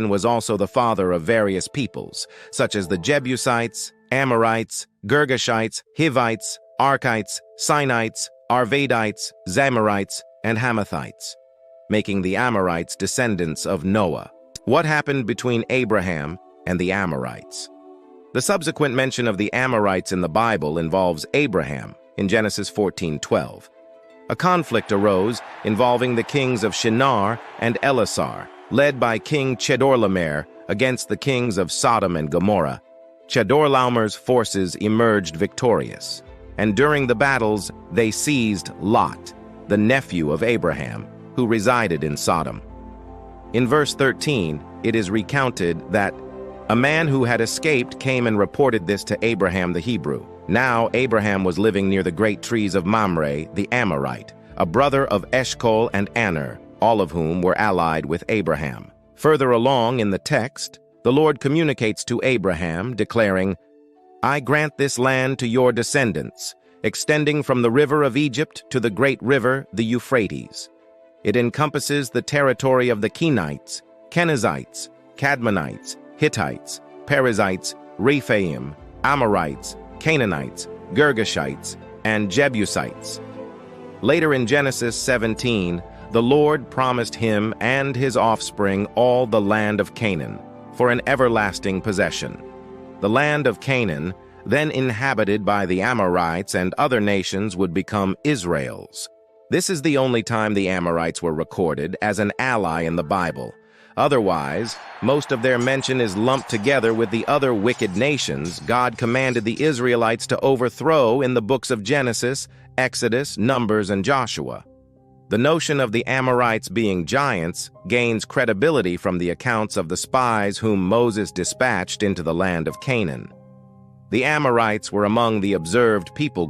was also the father of various peoples, such as the Jebusites, Amorites, Girgashites, Hivites, Arkites, Sinites, Arvadites, Zamorites, and Hamathites, making the Amorites descendants of Noah. What happened between Abraham and the Amorites? The subsequent mention of the Amorites in the Bible involves Abraham in Genesis 14:12. A conflict arose involving the kings of Shinar and Elessar, led by King Chedorlaomer against the kings of Sodom and Gomorrah. Chedorlaomer's forces emerged victorious, and during the battles they seized Lot, the nephew of Abraham, who resided in Sodom. In verse 13, it is recounted that a man who had escaped came and reported this to Abraham the Hebrew. Now Abraham was living near the great trees of Mamre, the Amorite, a brother of Eshcol and Aner, all of whom were allied with Abraham. Further along in the text, the Lord communicates to Abraham, declaring, "I grant this land to your descendants, extending from the river of Egypt to the great river, the Euphrates. It encompasses the territory of the Kenites, Kenizzites, Cadmonites, Hittites, Perizzites, Rephaim, Amorites, Canaanites, Girgashites, and Jebusites." Later in Genesis 17, the Lord promised him and his offspring all the land of Canaan for an everlasting possession. The land of Canaan, then inhabited by the Amorites and other nations, would become Israel's. This is the only time the Amorites were recorded as an ally in the Bible. Otherwise, most of their mention is lumped together with the other wicked nations God commanded the Israelites to overthrow in the books of Genesis, Exodus, Numbers, and Joshua. The notion of the Amorites being giants gains credibility from the accounts of the spies whom Moses dispatched into the land of Canaan. The Amorites were among the observed people